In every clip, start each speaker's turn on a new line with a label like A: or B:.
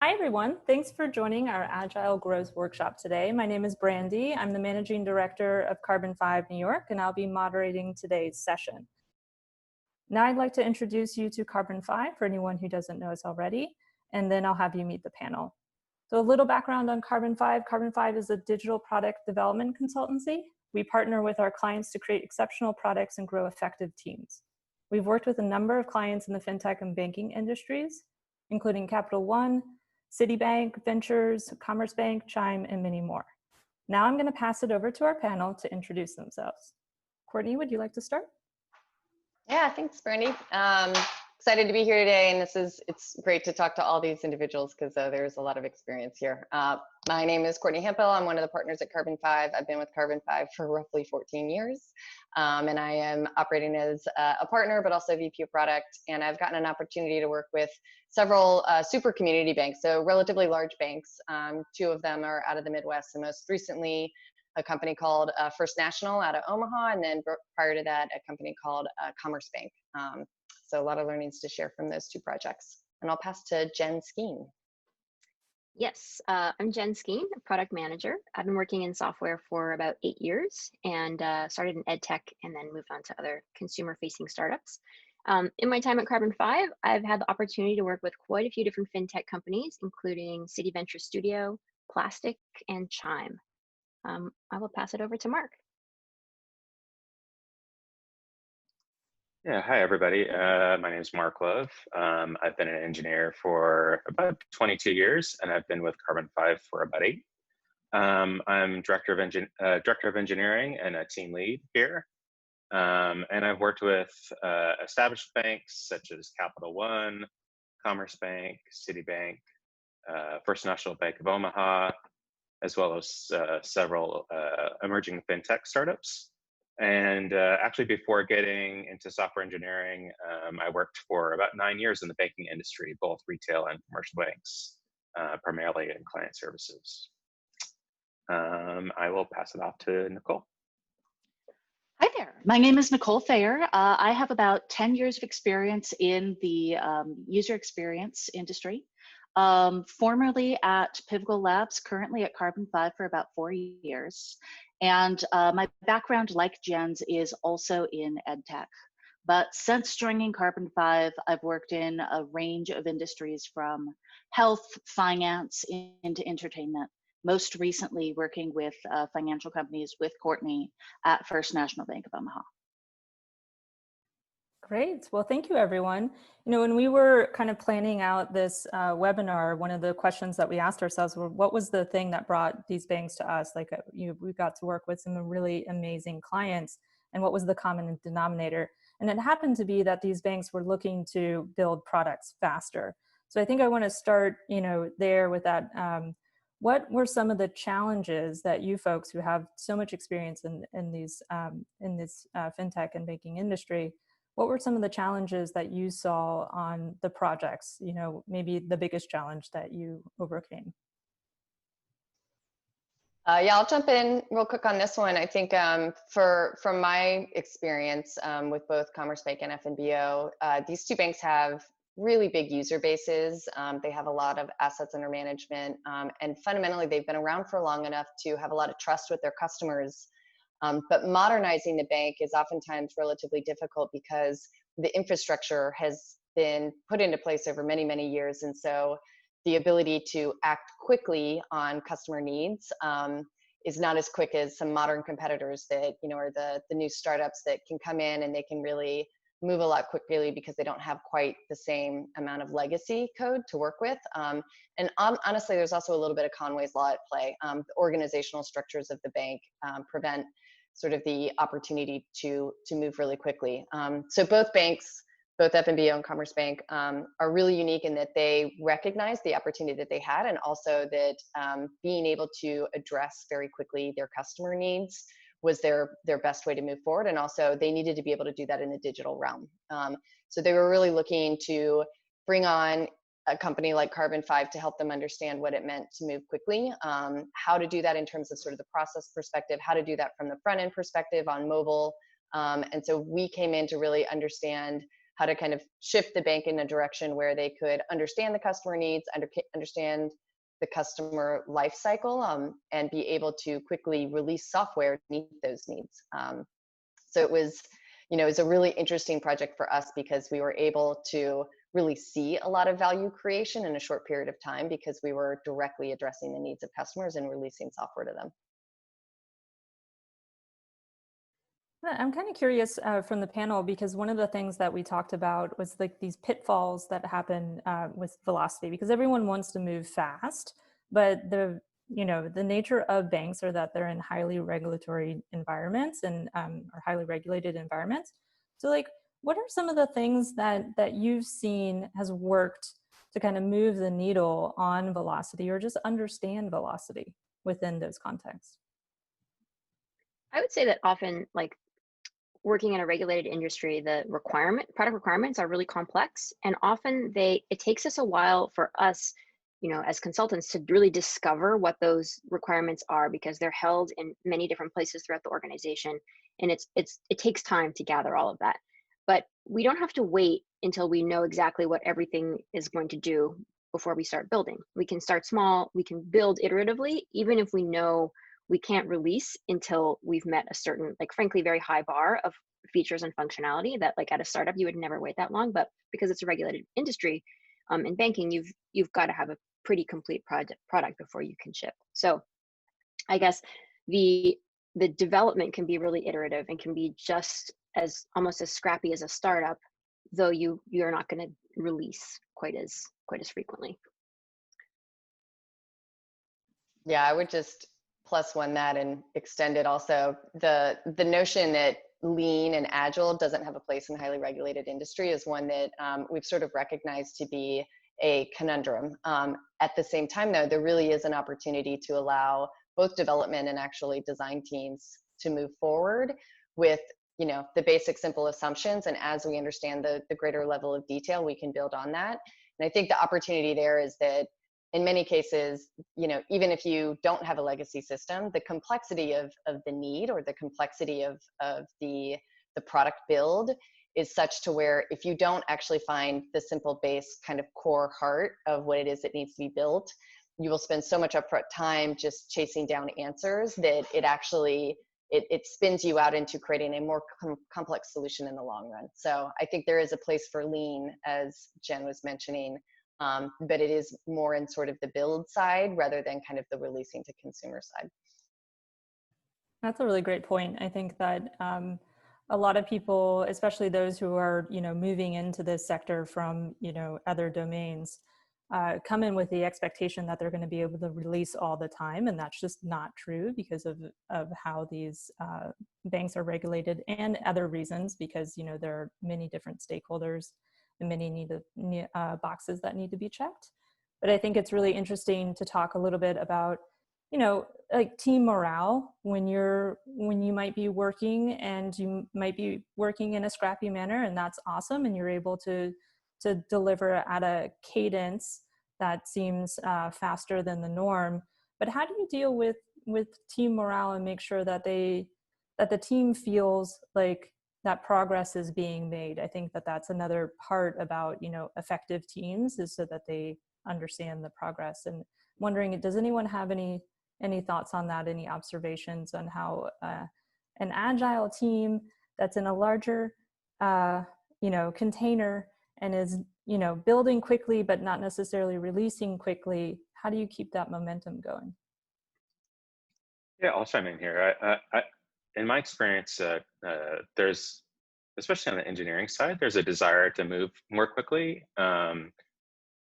A: Hi, everyone. Thanks for joining our Agile Growth Workshop today. My name is Brandy. I'm the Managing Director of Carbon 5 New York, and I'll be moderating today's session. Now I'd like to introduce you to Carbon 5 for anyone who doesn't know us already, and then I'll have you meet the panel. So a little background on Carbon 5. Carbon 5 is a digital product development consultancy. We partner with our clients to create exceptional products and grow effective teams. We've worked with a number of clients in the fintech and banking industries, including Capital One, Citibank, Ventures, Commerce Bank, Chime, and many more. Now I'm going to pass it over to our panel to introduce themselves. Courtney, would you like to start?
B: Yeah, thanks, Brandy. Excited to be here today, and it's great to talk to all these individuals because there's a lot of experience here. My name is Courtney Hempel. I'm one of the partners at Carbon 5. I've been with Carbon 5 for roughly 14 years, and I am operating as a partner, but also VP of product. And I've gotten an opportunity to work with several super community banks, so relatively large banks. Two of them are out of the Midwest, and most recently, a company called First National out of Omaha, and then prior to that, a company called Commerce Bank. So a lot of learnings to share from those two projects. And I'll pass to Jen Skeen.
C: Yes, I'm Jen Skeen, a product manager. I've been working in software for about 8 years and started in ed tech and then moved on to other consumer-facing startups. In my time at Carbon 5, I've had the opportunity to work with quite a few different fintech companies, including Citi Venture Studio, Plastic, and Chime. I will pass it over to Mark.
D: Yeah, hi everybody. My name is Mark Love. I've been an engineer for about 22 years, and I've been with Carbon 5 for about 8. I'm director of engineering and a team lead here. And I've worked with established banks such as Capital One, Commerce Bank, Citibank, First National Bank of Omaha, as well as several emerging fintech startups. And actually, before getting into software engineering, I worked for about 9 years in the banking industry, both retail and commercial banks, primarily in client services. I will pass it off to Nicole.
E: Hi there. My name is Nicole Thayer. I have about 10 years of experience in the user experience industry. Formerly at Pivotal Labs, currently at Carbon 5 for about 4 years. And my background, like Jen's, is also in ed tech. But since joining Carbon 5, I've worked in a range of industries from health, finance, into entertainment, most recently working with financial companies with Courtney at First National Bank of Omaha.
A: Great. Well, thank you, everyone. You know, when we were kind of planning out this webinar, one of the questions that we asked ourselves were, what was the thing that brought these banks to us? Like, we got to work with some really amazing clients, and what was the common denominator? And it happened to be that these banks were looking to build products faster. So I think I want to start, there with that. What were some of the challenges that you folks who have so much experience in this fintech and banking industry? What were some of the challenges that you saw on the projects? Maybe the biggest challenge that you overcame.
B: Yeah, I'll jump in real quick on this one. I think from my experience with both Commerce Bank and FNBO, these two banks have really big user bases. They have a lot of assets under management, and fundamentally, they've been around for long enough to have a lot of trust with their customers. But modernizing the bank is oftentimes relatively difficult because the infrastructure has been put into place over many, many years. And so the ability to act quickly on customer needs is not as quick as some modern competitors that, are the new startups that can come in and they can really move a lot quickly because they don't have quite the same amount of legacy code to work with. And honestly, there's also a little bit of Conway's Law at play. The organizational structures of the bank prevent sort of the opportunity to move really quickly. So both banks, both FNBO and Commerce Bank, are really unique in that they recognize the opportunity that they had, and also that being able to address very quickly their customer needs was their best way to move forward. And also they needed to be able to do that in the digital realm. So they were really looking to bring on a company like Carbon 5 to help them understand what it meant to move quickly, how to do that in terms of sort of the process perspective, how to do that from the front end perspective on mobile. And so we came in to really understand how to kind of shift the bank in a direction where they could understand the customer needs, understand the customer life cycle, and be able to quickly release software to meet those needs. So it was, it was a really interesting project for us because we were able to really see a lot of value creation in a short period of time because we were directly addressing the needs of customers and releasing software to them.
A: I'm kind of curious from the panel, because one of the things that we talked about was like these pitfalls that happen with velocity, because everyone wants to move fast, but the nature of banks are that they're in highly regulatory environments and or highly regulated environments. So like, what are some of the things that you've seen has worked to kind of move the needle on velocity or just understand velocity within those contexts?
C: I would say that often, like, working in a regulated industry, the product requirements are really complex, and often it takes us a while for us, as consultants, to really discover what those requirements are, because they're held in many different places throughout the organization, and it takes time to gather all of that. But we don't have to wait until we know exactly what everything is going to do before we start building. We can start small, we can build iteratively, even if we know we can't release until we've met a certain, like, frankly, very high bar of features and functionality that, like, at a startup, you would never wait that long. But because it's a regulated industry, in banking, you've got to have a pretty complete product before you can ship. So I guess the development can be really iterative and can be just as almost as scrappy as a startup, though you're not going to release quite as frequently.
B: Yeah, I would just plus one that and extend it also. The notion that lean and agile doesn't have a place in a highly regulated industry is one that we've sort of recognized to be a conundrum. At the same time, though, there really is an opportunity to allow both development and actually design teams to move forward with the basic simple assumptions, and as we understand the greater level of detail, we can build on that. And I think the opportunity there is that in many cases, even if you don't have a legacy system, the complexity of the need or the complexity of the product build is such to where if you don't actually find the simple base kind of core heart of what it is that needs to be built, you will spend so much upfront time just chasing down answers that it actually it spins you out into creating a more complex solution in the long run. So I think there is a place for lean, as Jen was mentioning, but it is more in sort of the build side rather than kind of the releasing to consumer side.
A: That's a really great point. I think that a lot of people, especially those who are, moving into this sector from, other domains, come in with the expectation that they're going to be able to release all the time. And that's just not true because of how these banks are regulated and other reasons, because, there are many different stakeholders and many boxes that need to be checked. But I think it's really interesting to talk a little bit about, like team morale when you might be working and you might be working in a scrappy manner, and that's awesome. And you're able to deliver at a cadence that seems faster than the norm. But how do you deal with team morale and make sure that the team feels like that progress is being made? I think that that's another part about, effective teams, is so that they understand the progress. And wondering, does anyone have any thoughts on that? Any observations on how an agile team that's in a larger, container and is, building quickly, but not necessarily releasing quickly, how do you keep that momentum going?
D: Yeah, I'll chime in here. I in my experience, there's, especially on the engineering side, there's a desire to move more quickly.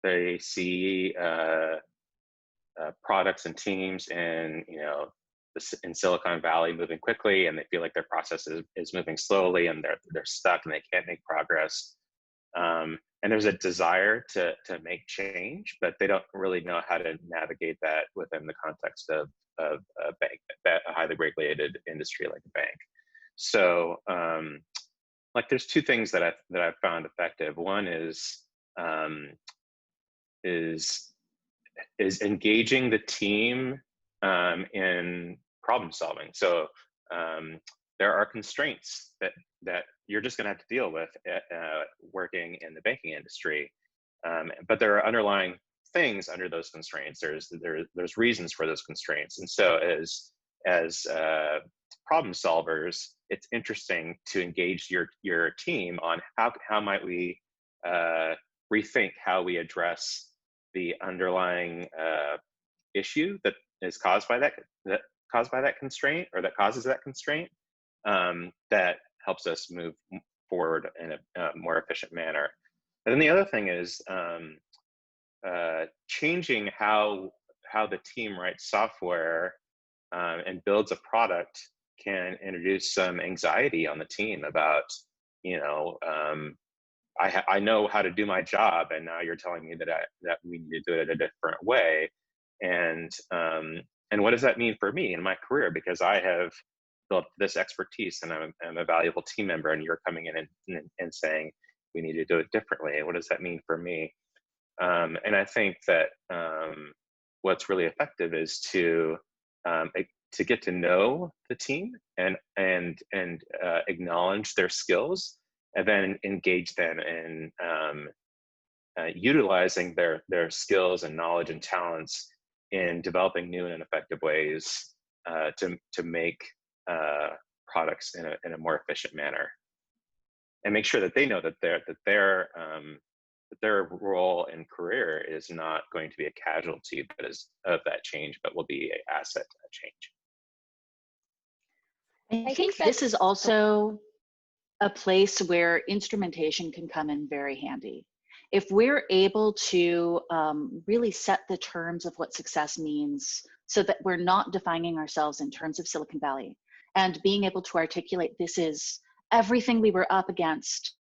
D: They see products and teams in, in Silicon Valley moving quickly, and they feel like their process is moving slowly, and they're stuck and they can't make progress. And there's a desire to make change, but they don't really know how to navigate that within the context of a bank, a highly regulated industry like a bank. So, like, there's two things that I've found effective. One is engaging the team in problem solving. So there are constraints that you're just going to have to deal with working in the banking industry. But there are underlying things under those constraints. There's reasons for those constraints, and so as problem solvers, it's interesting to engage your team on how might we rethink how we address the underlying issue that is caused by that constraint, or that causes that constraint, that helps us move forward in a more efficient manner. And then the other thing is changing how the team writes software and builds a product can introduce some anxiety on the team about, I know how to do my job, and now you're telling me that we need to do it a different way. And what does that mean for me in my career? Because I have built this expertise, and I'm a valuable team member, and you're coming in and saying we need to do it differently. What does that mean for me? And I think that what's really effective is to get to know the team and acknowledge their skills, and then engage them in utilizing their skills and knowledge and talents in developing new and effective ways to make products in a more efficient manner, and make sure that they know that their role and career is not going to be a casualty of that change, but will be an asset to that change.
E: I think this is also a place where instrumentation can come in very handy. If we're able to really set the terms of what success means, so that we're not defining ourselves in terms of Silicon Valley, and being able to articulate, this is everything we were up against.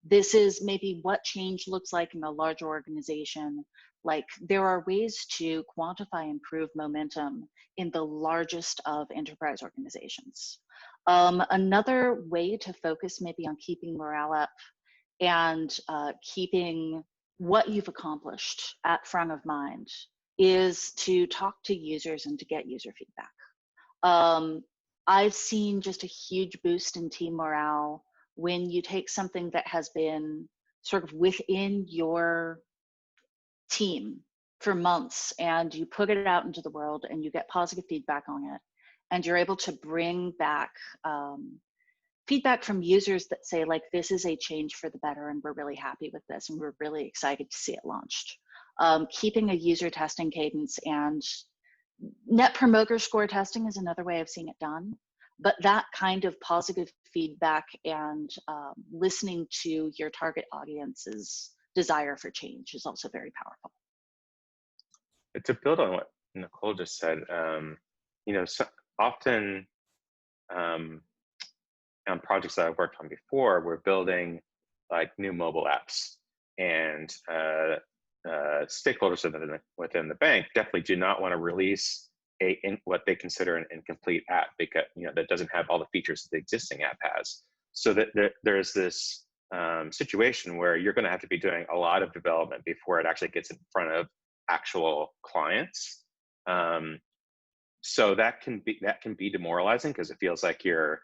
E: This is maybe what change looks like in a larger organization. Like, there are ways to quantify and prove momentum in the largest of enterprise organizations. Another way to focus maybe on keeping morale up and keeping what you've accomplished at front of mind is to talk to users and to get user feedback. I've seen just a huge boost in team morale when you take something that has been sort of within your team for months and you put it out into the world and you get positive feedback on it, and you're able to bring back feedback from users that say, like, this is a change for the better, and we're really happy with this, and we're really excited to see it launched. Keeping a user testing cadence, and net promoter score testing is another way of seeing it done. But that kind of positive feedback and listening to your target audience's desire for change is also very powerful.
D: To build on what Nicole just said, often on projects that I've worked on before, we're building like new mobile apps, and stakeholders within the bank definitely do not want to release what they consider an incomplete app, because that doesn't have all the features that the existing app has. So that there's this situation where you're going to have to be doing a lot of development before it actually gets in front of actual clients. So that can be demoralizing, because it feels like you're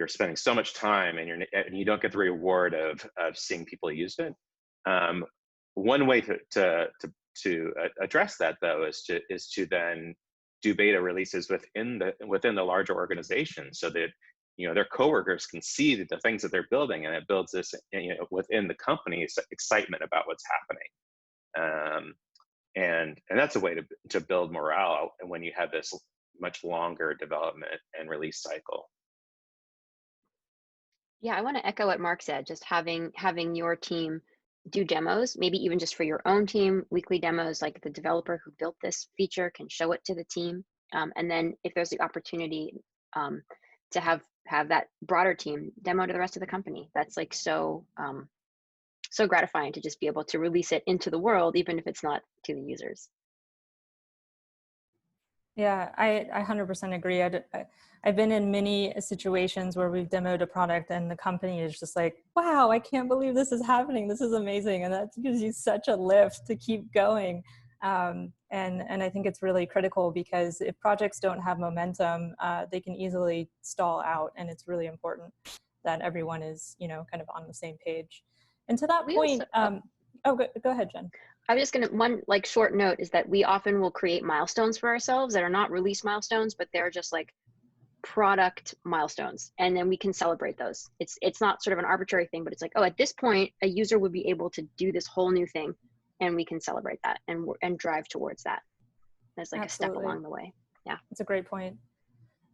D: spending so much time and you don't get the reward of seeing people use it. One way to address that, though, is to then do beta releases within the larger organization, so that their coworkers can see the things that they're building, and it builds this within the company excitement about what's happening. And that's a way to build morale when you have this much longer development and release cycle.
C: Yeah, I want to echo what Mark said. Just having your team do demos, maybe even just for your own team, weekly demos, like the developer who built this feature can show it to the team. And then if there's the opportunity to have that broader team demo to the rest of the company, that's like so gratifying to just be able to release it into the world, even if it's not to the users.
A: Yeah, I 100% agree. I've been in many situations where we've demoed a product and the company is just like, wow, I can't believe this is happening. This is amazing. And that gives you such a lift to keep going. And I think it's really critical, because if projects don't have momentum, they can easily stall out, and it's really important. that everyone is, you know, kind of on the same page. And to that
C: We
A: point,
C: also,
A: go ahead, Jen.
C: I was just gonna, one like short note is that we often will create milestones for ourselves that are not release milestones, but they're just like product milestones, and then we can celebrate those. It's not sort of an arbitrary thing, but it's like, oh, at this point a user would be able to do this whole new thing, and we can celebrate that and drive towards that as like
A: Absolutely.
C: a step along the way. Yeah,
A: That's a great point.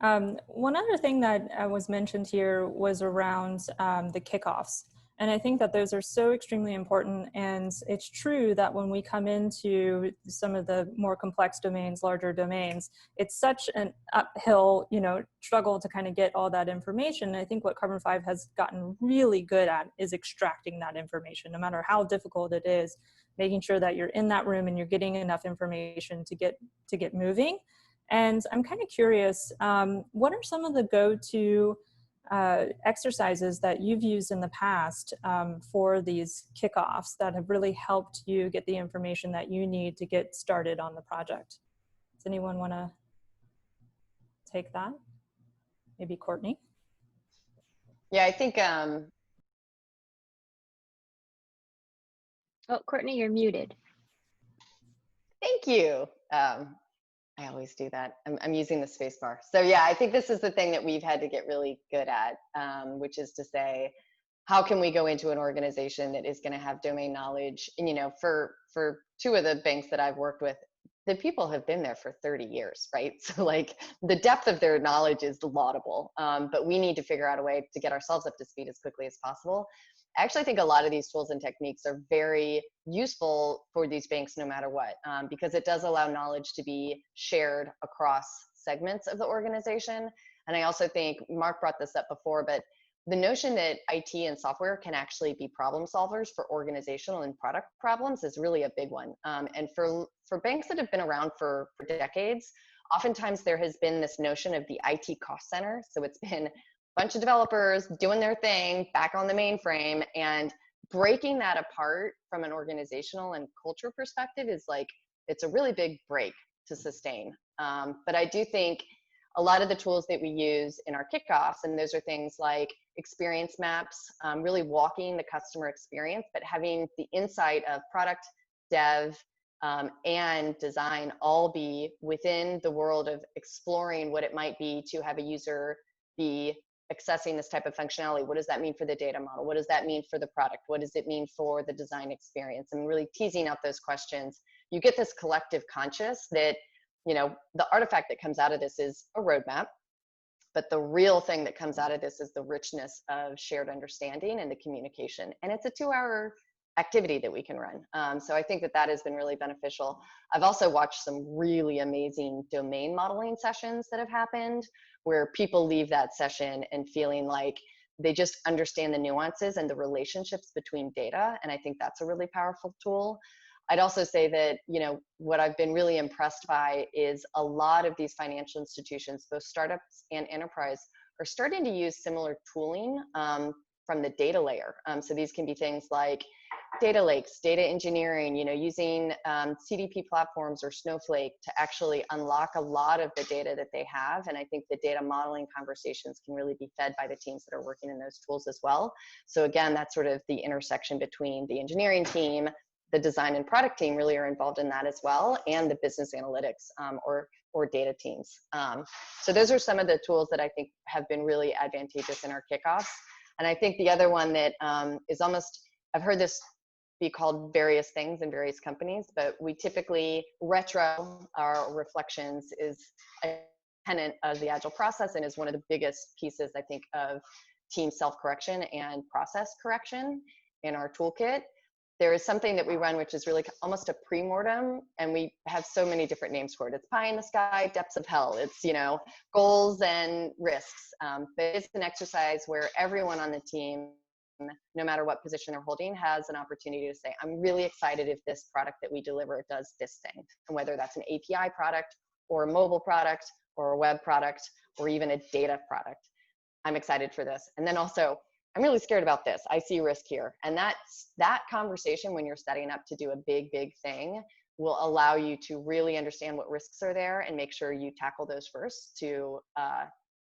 A: One other thing that was mentioned here was around the kickoffs. And I think that those are so extremely important. And it's true that when we come into some of the more complex domains, larger domains, it's such an uphill, you know, struggle to kind of get all that information. And I think what Carbon 5 has gotten really good at is extracting that information, no matter how difficult it is, making sure that you're in that room and you're getting enough information to get moving. And I'm kind of curious, what are some of the go-to exercises that you've used in the past for these kickoffs that have really helped you get the information that you need to get started on the project? Does anyone want to take that? Maybe Courtney?
B: Yeah, I think,
C: oh, Courtney, you're muted.
B: thank you. I always do that. I'm using the space bar. So yeah, I think this is the thing that we've had to get really good at, which is to say, how can we go into an organization that is going to have domain knowledge? And, you know, for two of the banks that I've worked with, the people have been there for 30 years, right? So like the depth of their knowledge is laudable, but we need to figure out a way to get ourselves up to speed as quickly as possible. I actually think a lot of these tools and techniques are very useful for these banks no matter what, because it does allow knowledge to be shared across segments of the organization. And I also think Mark brought this up before, but the notion that IT and software can actually be problem solvers for organizational and product problems is really a big one. And for banks that have been around for decades, oftentimes there has been this notion of the IT cost center. So it's been bunch of developers doing their thing back on the mainframe, and breaking that apart from an organizational and culture perspective is like, it's a really big break to sustain. But I do think a lot of the tools that we use in our kickoffs, and those are things like experience maps, really walking the customer experience, but having the insight of product, dev, and design all be within the world of exploring what it might be to have a user be accessing this type of functionality. What does that mean for the data model? What does that mean for the product? What does it mean for the design experience? And really teasing out those questions. You get this collective conscious that, you know, the artifact that comes out of this is a roadmap, but the real thing that comes out of this is the richness of shared understanding and the communication. And it's a 2-hour activity that we can run. So I think that that has been really beneficial. I've also watched some really amazing domain modeling sessions that have happened where people leave that session and feeling like they just understand the nuances and the relationships between data. And I think that's a really powerful tool. I'd also say that, you know, what I've been really impressed by is a lot of these financial institutions, both startups and enterprise, are starting to use similar tooling from the data layer. So these can be things like data lakes, data engineering, you know, using CDP platforms or Snowflake to actually unlock a lot of the data that they have. And I think the data modeling conversations can really be fed by the teams that are working in those tools as well. So again, that's sort of the intersection between the engineering team, the design and product team really are involved in that as well, and the business analytics or data teams. So those are some of the tools that I think have been really advantageous in our kickoffs. And I think the other one that is almost, I've heard this be called various things in various companies, but we typically retro our reflections is a tenet of the Agile process and is one of the biggest pieces, I think, of team self-correction and process correction in our toolkit. There is something that we run, which is really almost a pre-mortem, and we have so many different names for it. It's pie in the sky, depths of hell. It's, you know, goals and risks. But it's an exercise where everyone on the team, no matter what position they're holding, has an opportunity to say, I'm really excited if this product that we deliver does this thing. And whether that's an API product or a mobile product or a web product or even a data product, I'm excited for this. And then also, I'm really scared about this. I see risk here. And that conversation when you're setting up to do a big, big thing will allow you to really understand what risks are there and make sure you tackle those first to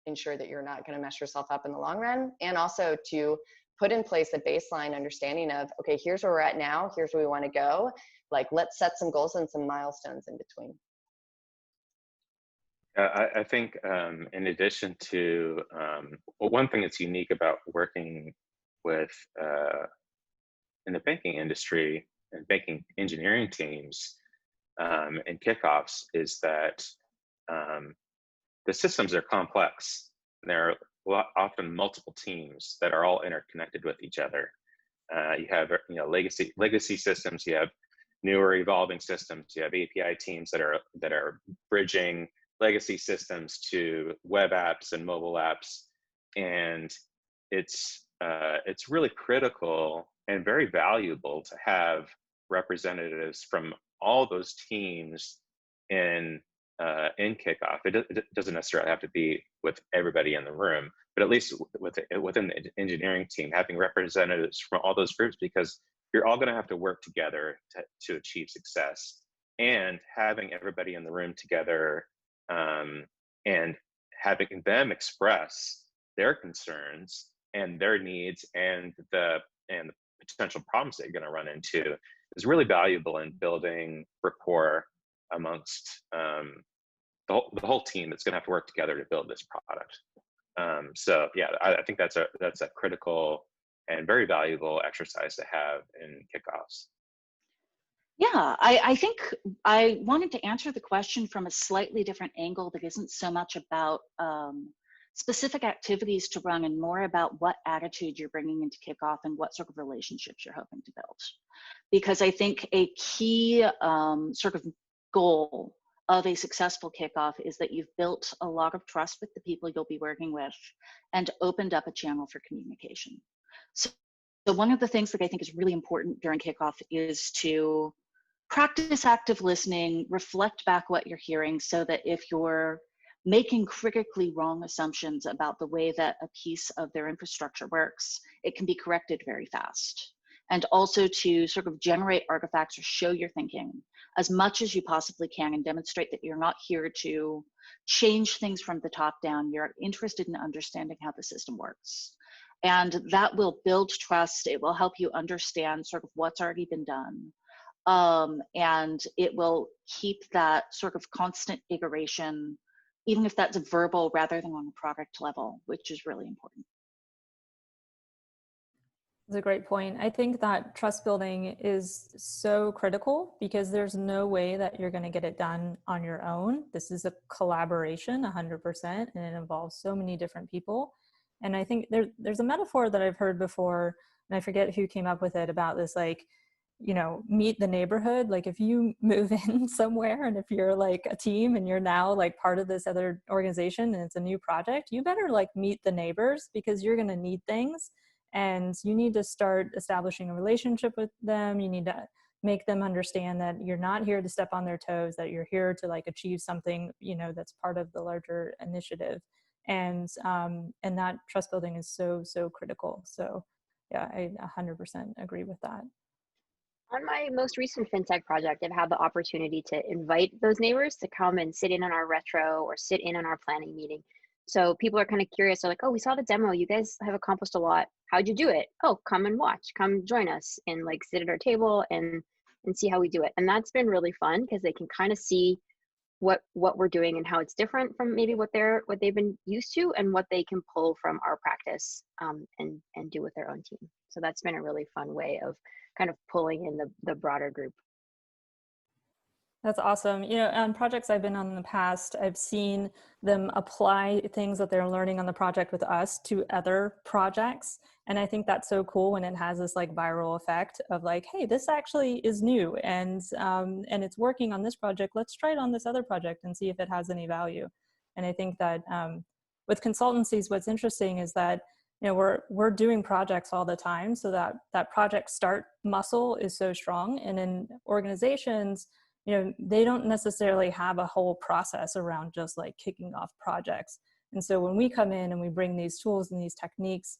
B: ensure that you're not going to mess yourself up in the long run, and also to put in place a baseline understanding of, okay, here's where we're at now, here's where we want to go. Like, let's set some goals and some milestones in between.
D: I think in addition to, well, one thing that's unique about working with, in the banking industry and banking engineering teams and kickoffs is that the systems are complex. There are often multiple teams that are all interconnected with each other. You have legacy systems, you have newer evolving systems, you have API teams that are bridging legacy systems to web apps and mobile apps, and it's really critical and very valuable to have representatives from all those teams in kickoff. It doesn't necessarily have to be with everybody in the room, but at least within the engineering team, having representatives from all those groups, because you're all going to have to work together to achieve success, and having everybody in the room together and having them express their concerns and their needs and the potential problems that you're going to run into is really valuable in building rapport amongst the whole team that's going to have to work together to build this product. So yeah, I think that's a critical and very valuable exercise to have in kickoffs.
E: Yeah, I think I wanted to answer the question from a slightly different angle that isn't so much about specific activities to run and more about what attitude you're bringing into kickoff and what sort of relationships you're hoping to build. Because I think a key sort of goal of a successful kickoff is that you've built a lot of trust with the people you'll be working with and opened up a channel for communication. So one of the things that I think is really important during kickoff is to practice active listening, reflect back what you're hearing so that if you're making critically wrong assumptions about the way that a piece of their infrastructure works, it can be corrected very fast. And also to sort of generate artifacts or show your thinking as much as you possibly can and demonstrate that you're not here to change things from the top down. You're interested in understanding how the system works. And that will build trust. It will help you understand sort of what's already been done. And it will keep that sort of constant iteration, even if that's verbal rather than on a product level, which is really important.
A: That's a great point. I think that trust building is so critical because there's no way that you're going to get it done on your own. This is a collaboration 100%, and it involves so many different people. And I think there's a metaphor that I've heard before, and I forget who came up with it, about this, like, you know, meet the neighborhood. Like if you move in somewhere and if you're like a team and you're now like part of this other organization and it's a new project, you better like meet the neighbors because you're going to need things. And you need to start establishing a relationship with them. You need to make them understand that you're not here to step on their toes, that you're here to like achieve something, you know, that's part of the larger initiative. And that trust building is so critical. So yeah, I 100% agree with that.
C: On my most recent fintech project, I've had the opportunity to invite those neighbors to come and sit in on our retro or sit in on our planning meeting. So people are kind of curious. They're like, oh, we saw the demo. You guys have accomplished a lot. How'd you do it? Oh, come and watch. Come join us and like sit at our table and see how we do it. And that's been really fun because they can kind of see what we're doing and how it's different from maybe what they've been used to and what they can pull from our practice and do with their own team. So that's been a really fun way of kind of pulling in the broader group.
A: That's awesome. You know, on projects I've been on in the past, I've seen them apply things that they're learning on the project with us to other projects. And I think that's so cool when it has this like viral effect of like, hey, this actually is new and it's working on this project. Let's try it on this other project and see if it has any value. And I think that with consultancies, what's interesting is that, you know, we're doing projects all the time, so that project start muscle is so strong. And in organizations, you know, they don't necessarily have a whole process around just like kicking off projects. And so when we come in and we bring these tools and these techniques,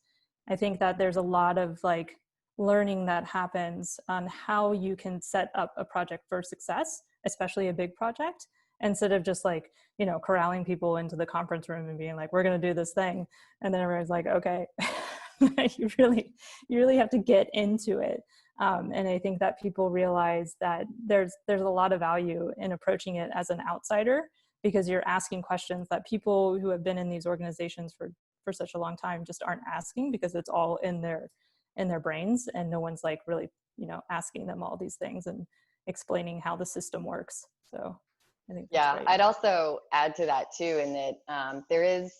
A: I think that there's a lot of like learning that happens on how you can set up a project for success, especially a big project, instead of just like, you know, corralling people into the conference room and being like, we're going to do this thing. And then everyone's like, okay, you really have to get into it. And I think that people realize that there's a lot of value in approaching it as an outsider, because you're asking questions that people who have been in these organizations for such a long time just aren't asking, because it's all in their brains, and no one's like really, you know, asking them all these things and explaining how the system works. So I think that's great.
B: I'd also add to that too, in that there is,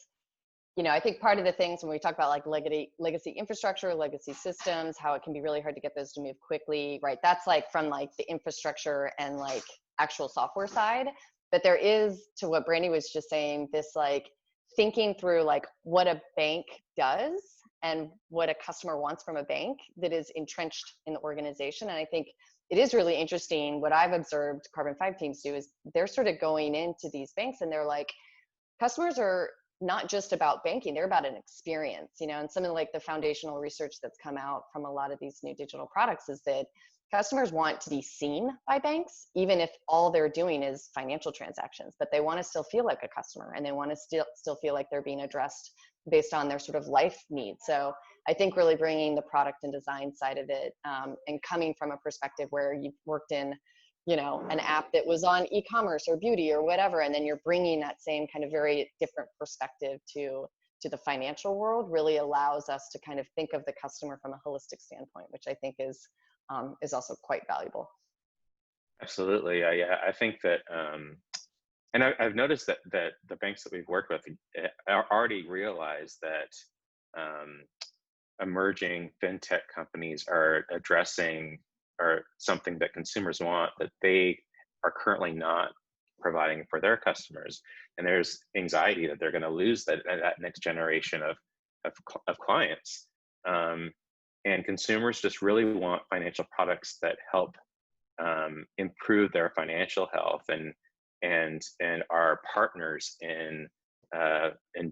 B: you know, I think part of the things when we talk about like legacy infrastructure, legacy systems, how it can be really hard to get those to move quickly, right? That's like from like the infrastructure and like actual software side. But there is, to what Brandy was just saying, this like thinking through like what a bank does and what a customer wants from a bank that is entrenched in the organization. And I think it is really interesting. What I've observed Carbon 5 teams do is they're sort of going into these banks and they're like, customers are not just about banking, they're about an experience, you know. And some of like the foundational research that's come out from a lot of these new digital products is that customers want to be seen by banks, even if all they're doing is financial transactions, but they want to still feel like a customer, and they want to still feel like they're being addressed based on their sort of life needs. So I think really bringing the product and design side of it, and coming from a perspective where you've worked in, you know, an app that was on e-commerce or beauty or whatever, and then you're bringing that same kind of very different perspective to the financial world, really allows us to kind of think of the customer from a holistic standpoint, which I think is also quite valuable.
D: Absolutely. I think that, and I've noticed that the banks that we've worked with already realize that emerging fintech companies are addressing or something that consumers want that they are currently not providing for their customers. And there's anxiety that they're going to lose that next generation of clients. And consumers just really want financial products that help improve their financial health and are partners in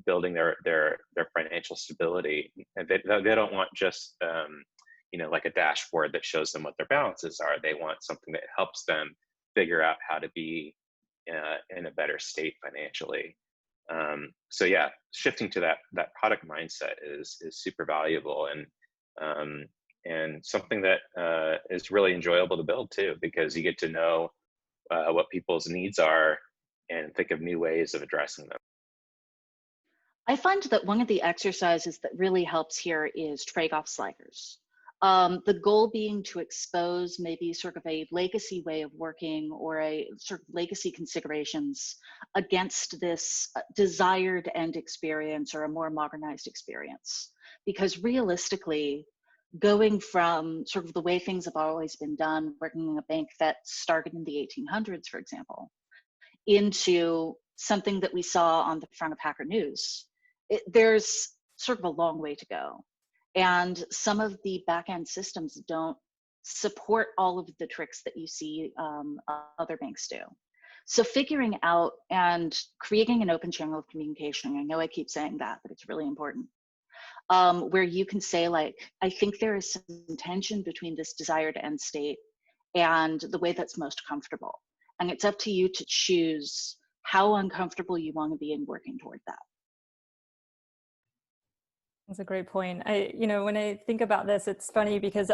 D: building their financial stability. And they don't want just you know, like a dashboard that shows them what their balances are. They want something that helps them figure out how to be in a better state financially. So yeah, shifting to that product mindset is super valuable, and something that is really enjoyable to build too, because you get to know what people's needs are and think of new ways of addressing them.
E: I find that one of the exercises that really helps here is trade-off sliders. The goal being to expose maybe sort of a legacy way of working or a sort of legacy considerations against this desired end experience or a more modernized experience. Because realistically, going from sort of the way things have always been done, working in a bank that started in the 1800s, for example, into something that we saw on the front of Hacker News, there's sort of a long way to go. And some of the back-end systems don't support all of the tricks that you see other banks do. So figuring out and creating an open channel of communication, I know I keep saying that, but it's really important, where you can say like, I think there is some tension between this desired end state and the way that's most comfortable. And it's up to you to choose how uncomfortable you want to be in working toward that.
A: That's a great point. You know, when I think about this, it's funny because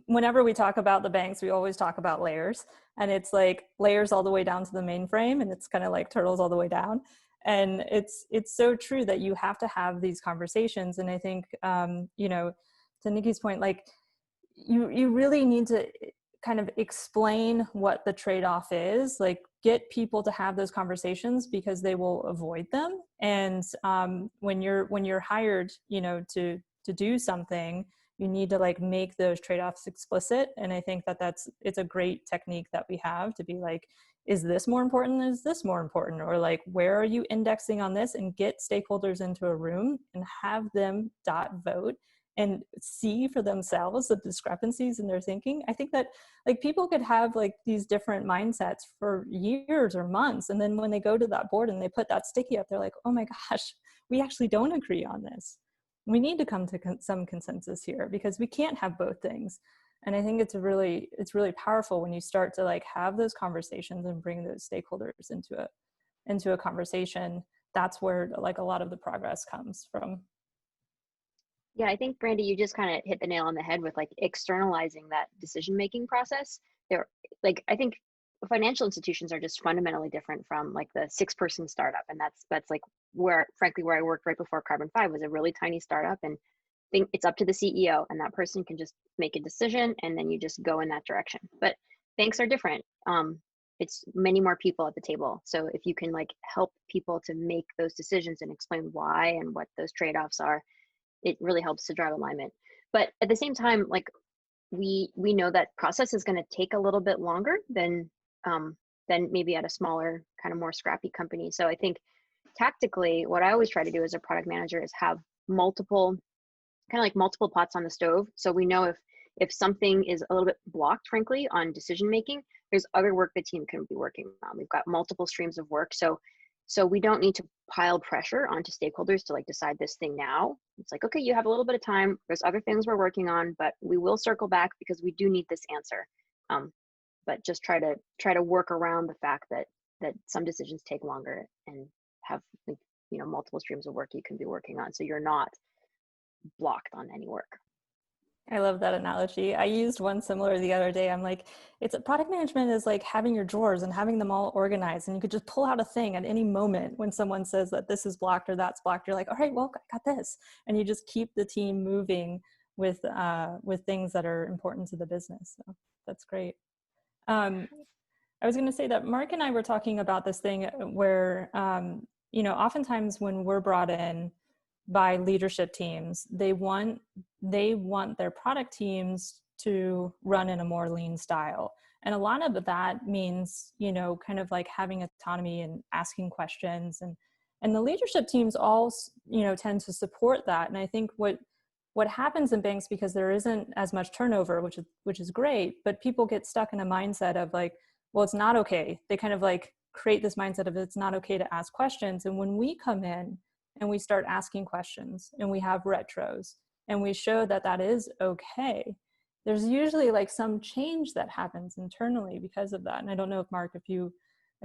A: whenever we talk about the banks, we always talk about layers, and it's like layers all the way down to the mainframe, and it's kind of like turtles all the way down. And it's so true that you have to have these conversations. And I think, you know, to Nikki's point, like you really need to kind of explain what the trade-off is, like get people to have those conversations because they will avoid them. And when you're hired, you know, to do something, you need to like make those trade-offs explicit. And I think it's a great technique that we have to be like, is this more important? Is this more important? Or like, where are you indexing on this? And get stakeholders into a room and have them vote and see for themselves the discrepancies in their thinking. I think that like people could have like these different mindsets for years or months. And then when they go to that board and they put that sticky up, they're like, oh my gosh, we actually don't agree on this. We need to come to some consensus here because we can't have both things. And I think it's really powerful when you start to like have those conversations and bring those stakeholders into a conversation. That's where like a lot of the progress comes from.
C: Yeah, I think Brandy, you just kind of hit the nail on the head with like externalizing that decision-making process. There, like I think financial institutions are just fundamentally different from like the 6-person startup, and that's like where, frankly, where I worked right before Carbon 5 was a really tiny startup, and think it's up to the CEO, and that person can just make a decision, and then you just go in that direction. But banks are different. It's many more people at the table. So if you can like help people to make those decisions and explain why and what those trade-offs are, it really helps to drive alignment. But at the same time, like we know that process is going to take a little bit longer than maybe at a smaller, kind of more scrappy company. So I think tactically, what I always try to do as a product manager is have multiple pots on the stove. So we know if something is a little bit blocked, frankly, on decision making, there's other work the team can be working on. We've got multiple streams of work. So we don't need to pile pressure onto stakeholders to like decide this thing now. It's like, okay, you have a little bit of time. There's other things we're working on, but we will circle back because we do need this answer. But just try to work around the fact that some decisions take longer and have, like, multiple streams of work you can be working on. So you're not blocked on any work.
A: I love that analogy. I used one similar the other day. I'm like, product management is like having your drawers and having them all organized, and you could just pull out a thing at any moment when someone says that this is blocked or that's blocked. You're like, all right, well, I got this. And you just keep the team moving with things that are important to the business. So that's great. I was going to say that Mark and I were talking about this thing where, oftentimes when we're brought in by leadership teams, they want their product teams to run in a more lean style. And a lot of that means, kind of like having autonomy and asking questions, and the leadership teams all, tend to support that. And I think what happens in banks, because there isn't as much turnover, which is great, but people get stuck in a mindset of like, well, it's not okay. They kind of like create this mindset of it's not okay to ask questions. And when we come in and we start asking questions and we have retros and we show that that is okay, there's usually like some change that happens internally because of that. And I don't know if Mark, if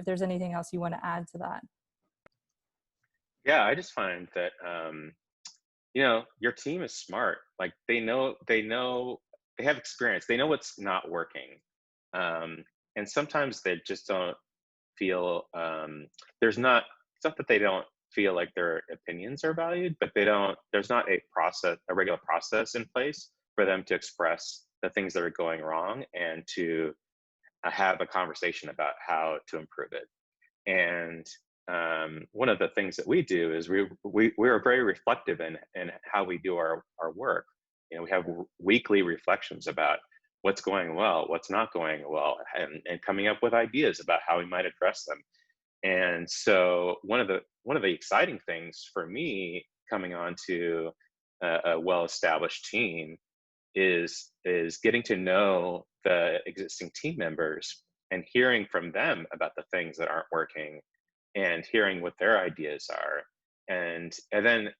A: there's anything else you want to add to that.
D: Yeah, I just find that, your team is smart. Like they have experience. They know what's not working. And sometimes they just don't feel, it's not that they don't feel like their opinions are valued, but there's not a regular process in place for them to express the things that are going wrong and to have a conversation about how to improve it. And one of the things that we do is we are very reflective in how we do our work. We have weekly reflections about what's going well, what's not going well, and coming up with ideas about how we might address them. And so one of the exciting things for me coming on to a well-established team is getting to know the existing team members and hearing from them about the things that aren't working and hearing what their ideas are, and then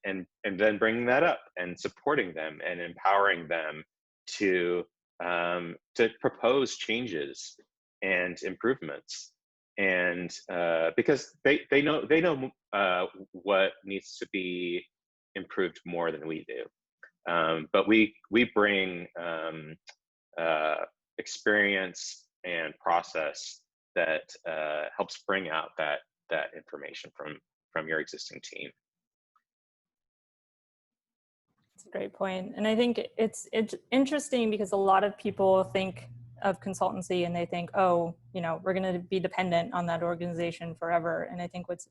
D: bringing that up and supporting them and empowering them to propose changes and improvements. And because they know what needs to be improved more than we do, but we bring experience and process that helps bring out that information from your existing team.
A: That's a great point. And I think it's interesting because a lot of people think of consultancy and they think, oh, we're going to be dependent on that organization forever. And I think what's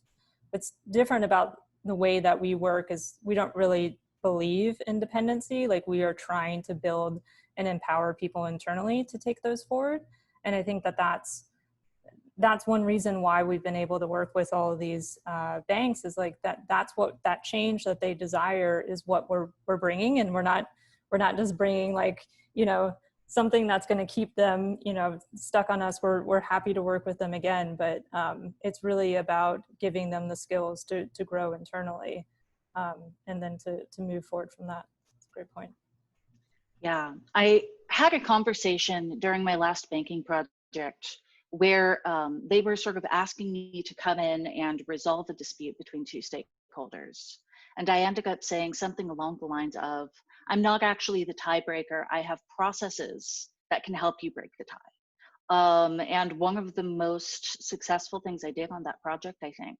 A: different about the way that we work is we don't really believe in dependency. Like we are trying to build and empower people internally to take those forward. And I think that's one reason why we've been able to work with all of these banks, is like that's what that change that they desire is what we're bringing. And we're not just bringing like, something that's going to keep them, stuck on us. We're happy to work with them again, but it's really about giving them the skills to grow internally, and then to move forward from that. That's a great point.
E: Yeah, I had a conversation during my last banking project where they were sort of asking me to come in and resolve a dispute between two stakeholders. And I ended up saying something along the lines of, I'm not actually the tiebreaker. I have processes that can help you break the tie. And one of the most successful things I did on that project, I think,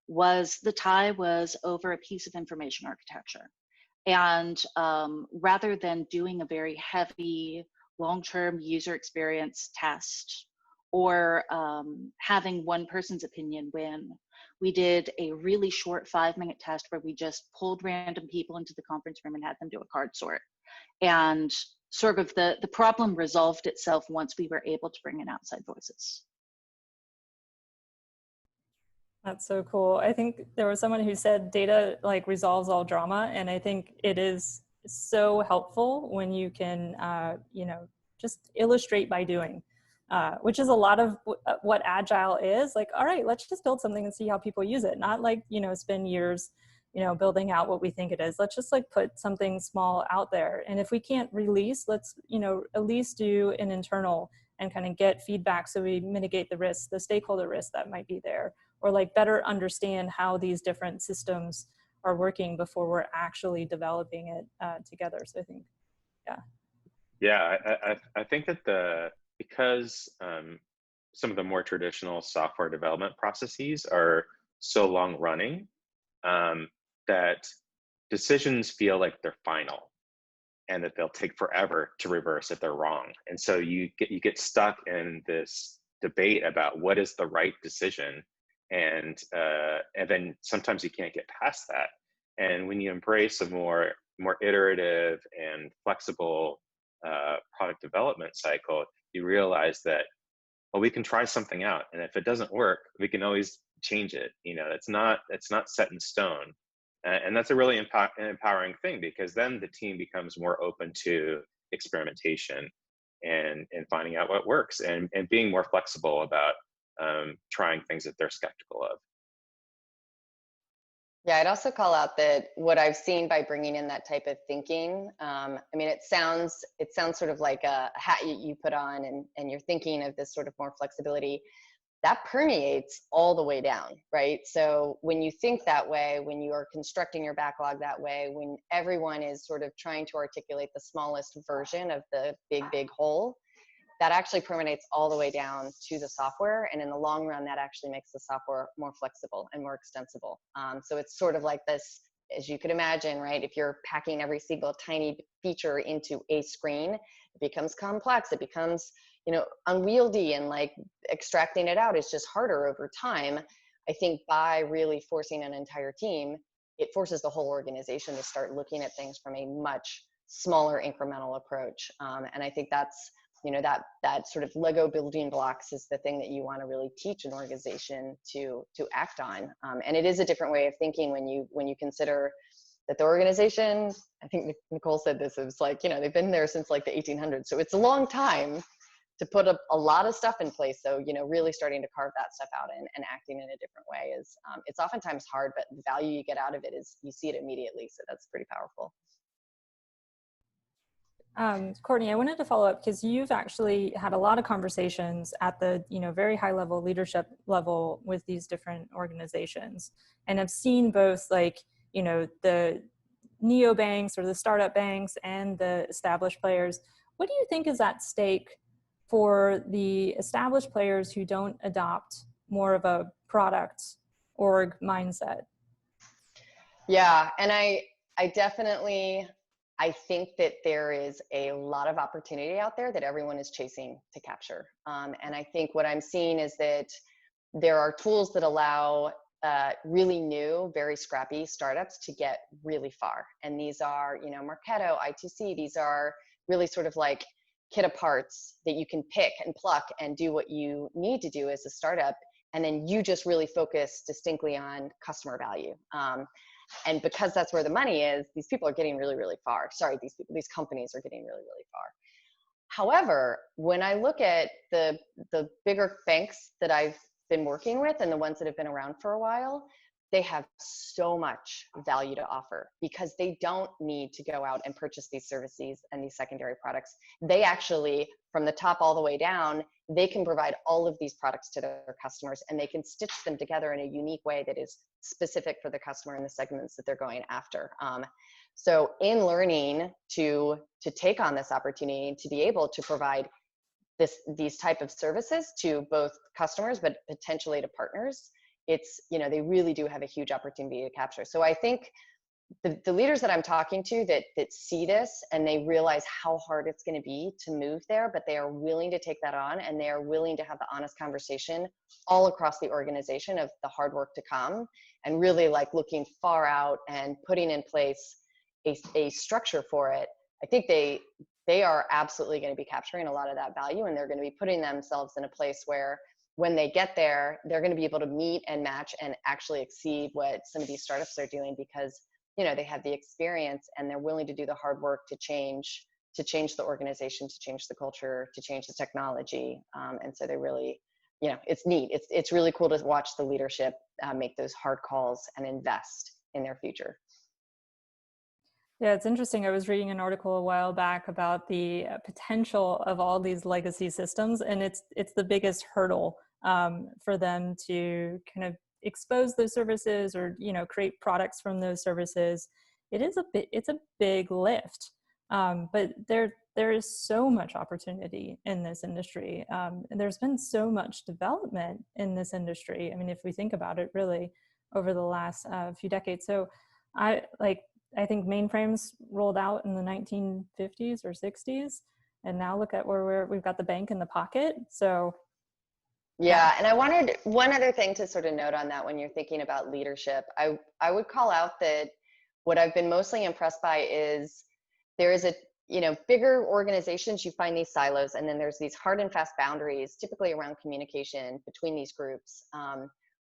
E: was the tie was over a piece of information architecture. And rather than doing a very heavy long-term user experience test or having one person's opinion win, we did a really short 5-minute test where we just pulled random people into the conference room and had them do a card sort. And sort of the problem resolved itself once we were able to bring in outside voices.
A: That's so cool. I think there was someone who said data like resolves all drama, and I think it is so helpful when you can, you know, just illustrate by doing, which is a lot of what Agile is. Like, all right, let's just build something and see how people use it. Not like, you know, spend years, you know, building out what we think it is. Let's just like put something small out there. And if we can't release, let's, you know, at least do an internal and kind of get feedback so we mitigate the risks, the stakeholder risks that might be there, or like better understand how these different systems are working before we're actually developing it together. So I think, yeah.
D: Yeah, I think that because some of the more traditional software development processes are so long running, that decisions feel like they're final and that they'll take forever to reverse if they're wrong. And so you get stuck in this debate about what is the right decision. And then sometimes you can't get past that. And when you embrace a more iterative and flexible product development cycle, you realize that, well, we can try something out, and if it doesn't work, we can always change it. You know, it's not set in stone, and that's a really empowering thing, because then the team becomes more open to experimentation and finding out what works, and being more flexible about trying things that they're skeptical of.
B: Yeah, I'd also call out that what I've seen by bringing in that type of thinking, I mean, it sounds sort of like a hat you put on, and you're thinking of this sort of more flexibility that permeates all the way down, right? So when you think that way, when you are constructing your backlog that way, when everyone is sort of trying to articulate the smallest version of the big whole, that actually permeates all the way down to the software. And in the long run, that actually makes the software more flexible and more extensible. So it's sort of like this, as you could imagine, right? If you're packing every single tiny feature into a screen, it becomes complex. It becomes, you know, unwieldy, and like extracting it out is just harder over time. I think by really forcing an entire team, it forces the whole organization to start looking at things from a much smaller incremental approach. And I think that's, you know, that sort of Lego building blocks is the thing that you want to really teach an organization to act on. And it is a different way of thinking when you consider that the organization, I think Nicole said this, it was like, you know, they've been there since like the 1800s. So it's a long time to put a lot of stuff in place. So, you know, really starting to carve that stuff out and acting in a different way is, it's oftentimes hard, but the value you get out of it is you see it immediately. So that's pretty powerful.
A: Courtney, I wanted to follow up because you've actually had a lot of conversations at the, you know, very high level leadership level with these different organizations, and have seen both, like, you know, the neobanks or the startup banks and the established players. What do you think is at stake for the established players who don't adopt more of a product org mindset?
B: Yeah, and I definitely, I think that there is a lot of opportunity out there that everyone is chasing to capture. And I think what I'm seeing is that there are tools that allow really new, very scrappy startups to get really far. And these are, you know, Marketo, I2C, these are really sort of like kit of parts that you can pick and pluck and do what you need to do as a startup. And then you just really focus distinctly on customer value. And because that's where the money is, these people are getting really, really far. Sorry, these companies are getting really, really far. However, when I look at the bigger banks that I've been working with and the ones that have been around for a while, they have so much value to offer because they don't need to go out and purchase these services and these secondary products. They actually, from the top all the way down, they can provide all of these products to their customers, and they can stitch them together in a unique way that is specific for the customer and the segments that they're going after. So in learning to take on this opportunity, to be able to provide these type of services to both customers, but potentially to partners, it's, they really do have a huge opportunity to capture. So I think the leaders that I'm talking to that see this and they realize how hard it's going to be to move there, but they are willing to take that on, and they are willing to have the honest conversation all across the organization of the hard work to come, and really like looking far out and putting in place a structure for it. I think they are absolutely going to be capturing a lot of that value, and they're going to be putting themselves in a place where when they get there, they're going to be able to meet and match and actually exceed what some of these startups are doing, because they have the experience and they're willing to do the hard work to change the organization, to change the culture, to change the technology. And so they really, it's neat. It's really cool to watch the leadership make those hard calls and invest in their future.
A: Yeah, it's interesting. I was reading an article a while back about the potential of all these legacy systems, and it's the biggest hurdle for them to kind of expose those services or create products from those services. It's a big lift, but there is so much opportunity in this industry, and there's been so much development in this industry. I mean, if we think about it, really over the last few decades. So I think mainframes rolled out in the 1950s or 60s, and now look at where we've got the bank in the pocket. So
B: yeah, and I wanted one other thing to sort of note on that when you're thinking about leadership. I would call out that what I've been mostly impressed by is there is bigger organizations, you find these silos, and then there's these hard and fast boundaries, typically around communication between these groups.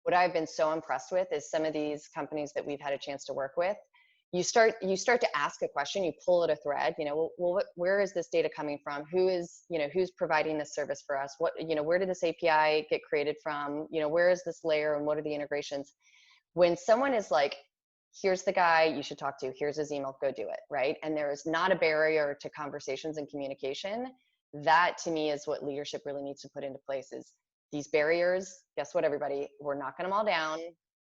B: What I've been so impressed with is some of these companies that we've had a chance to work with. You start to ask a question, you pull at a thread, where is this data coming from? Who's providing this service for us? Where did this API get created from? Where is this layer and what are the integrations? When someone is like, here's the guy you should talk to, here's his email, go do it, right? And there is not a barrier to conversations and communication. That to me is what leadership really needs to put into place, is these barriers. Guess what, everybody? We're knocking them all down.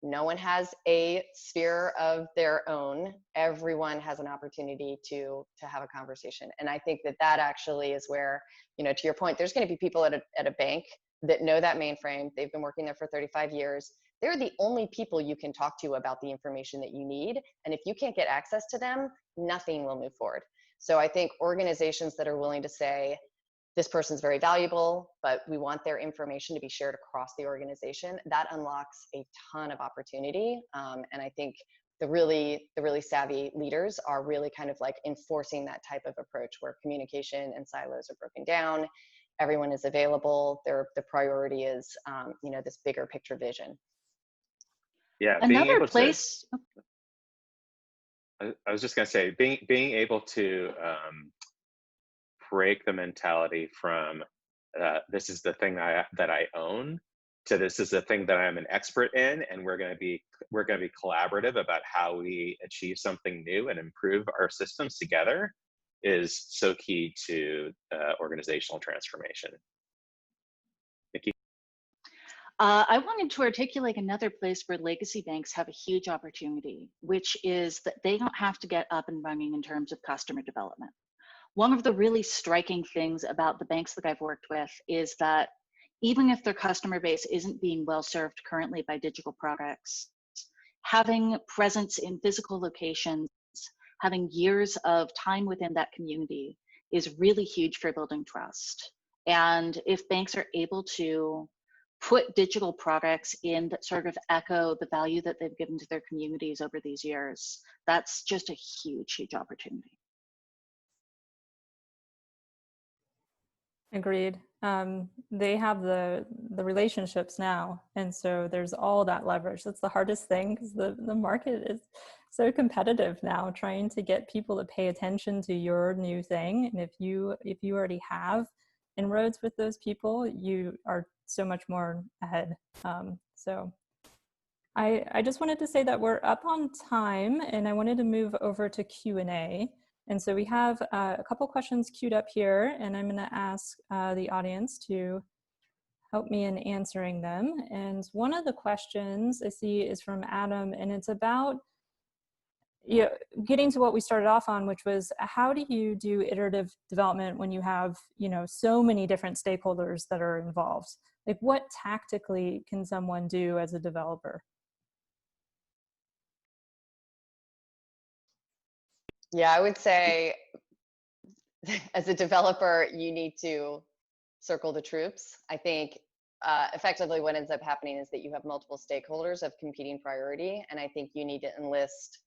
B: No one has a sphere of their own. Everyone has an opportunity to have a conversation. And I think that actually is where, to your point, there's going to be people at a bank that know that mainframe. They've been working there for 35 years. They're the only people you can talk to about the information that you need. And if you can't get access to them, nothing will move forward. So I think organizations that are willing to say, this person's very valuable, but we want their information to be shared across the organization, that unlocks a ton of opportunity. And I think the really savvy leaders are really kind of like enforcing that type of approach where communication and silos are broken down. Everyone is available. The priority is, this bigger picture vision.
D: Yeah,
E: another place.
D: I was just going to say, being able to break the mentality from this is the thing that I own to this is the thing that I'm an expert in, and we're going to be collaborative about how we achieve something new and improve our systems together is so key to organizational transformation. Nikki?
E: I wanted to articulate another place where legacy banks have a huge opportunity, which is that they don't have to get up and running in terms of customer development. One of the really striking things about the banks that I've worked with is that even if their customer base isn't being well served currently by digital products, having presence in physical locations, having years of time within that community is really huge for building trust. And if banks are able to put digital products in that sort of echo the value that they've given to their communities over these years, that's just a huge, huge opportunity.
A: Agreed. They have the relationships now, and so there's all that leverage. That's the hardest thing, because the market is so competitive now, trying to get people to pay attention to your new thing. And if you already have inroads with those people, you are so much more ahead. So I just wanted to say that we're up on time, and I wanted to move over to Q&A. And so we have a couple questions queued up here, and I'm going to ask the audience to help me in answering them. And one of the questions I see is from Adam, and it's about getting to what we started off on, which was how do you do iterative development when you have so many different stakeholders that are involved? Like, what tactically can someone do as a developer?
B: Yeah, I would say as a developer, you need to circle the troops. I think effectively what ends up happening is that you have multiple stakeholders of competing priority. And I think you need to enlist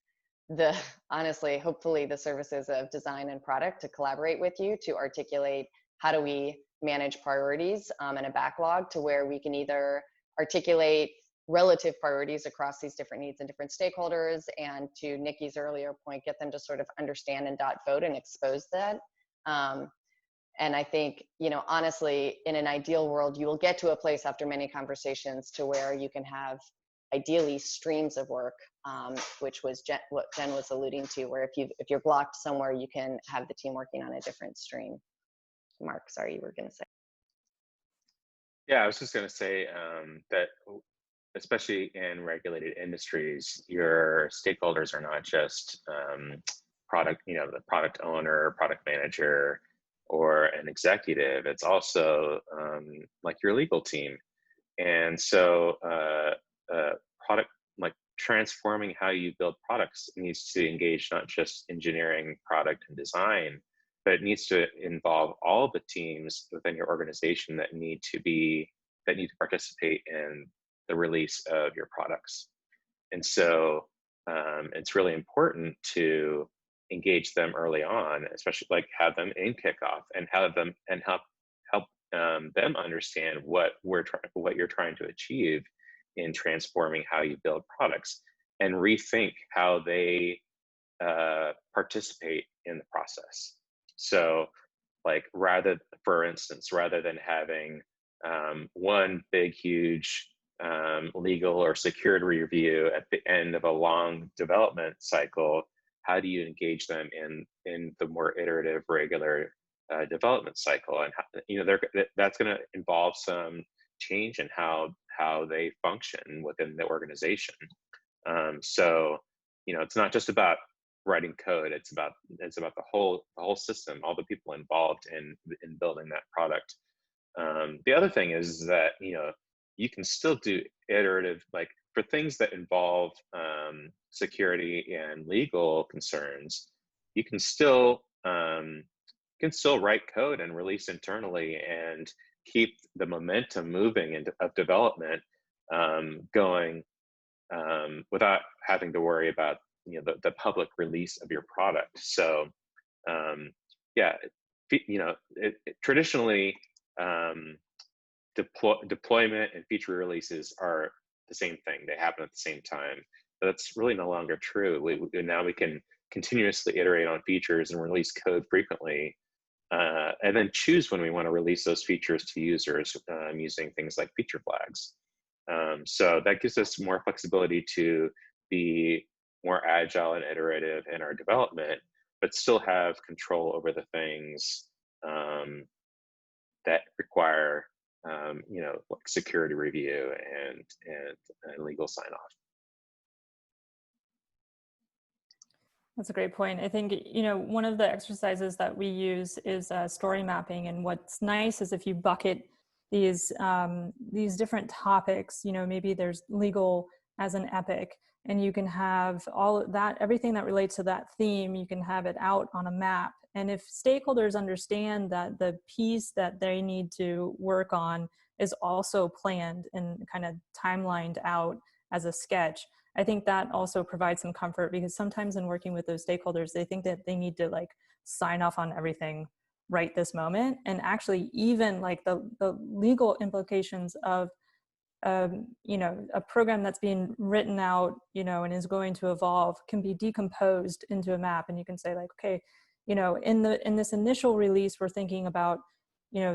B: honestly, hopefully the services of design and product to collaborate with you to articulate how do we manage priorities and a backlog to where we can either articulate relative priorities across these different needs and different stakeholders, and to Nikki's earlier point, get them to sort of understand and vote and expose that. And I think, honestly, in an ideal world, you will get to a place after many conversations to where you can have ideally streams of work, which was what Jen was alluding to, where if you're blocked somewhere, you can have the team working on a different stream. Mark, sorry, you were going to say.
D: Yeah, I was just going to say that especially in regulated industries, your stakeholders are not just product, the product owner, product manager, or an executive. It's also like your legal team. And so product, like transforming how you build products, needs to engage not just engineering, product, and design, but it needs to involve all the teams within your organization that need to participate in the release of your products. And so it's really important to engage them early on, especially like have them in kickoff and help them understand what you're trying to achieve in transforming how you build products, and rethink how they participate in the process. So, like, for instance, rather than having one big, huge legal or security review at the end of a long development cycle, how do you engage them in the more iterative, regular development cycle? And that's going to involve some change in how they function within the organization. So it's not just about writing code; it's about the whole system, all the people involved in building that product. The other thing is that you can still do iterative, like for things that involve security and legal concerns. You can still write code and release internally and keep the momentum moving of development going without having to worry about the public release of your product. So traditionally deployment and feature releases are the same thing. They happen at the same time, but that's really no longer true. Now we can continuously iterate on features and release code frequently, and then choose when we want to release those features to users using things like feature flags. So that gives us more flexibility to be more agile and iterative in our development, but still have control over the things that require like security review and legal sign off.
A: That's a great point. I think, one of the exercises that we use is story mapping. And what's nice is if you bucket these different topics, maybe there's legal as an epic, and you can have all of that, everything that relates to that theme, you can have it out on a map. And if stakeholders understand that the piece that they need to work on is also planned and kind of timelined out as a sketch, I think that also provides some comfort, because sometimes in working with those stakeholders, they think that they need to like sign off on everything right this moment. And actually even like the legal implications of a program that's being written out, and is going to evolve, can be decomposed into a map. And you can say like, okay, in this initial release, we're thinking about,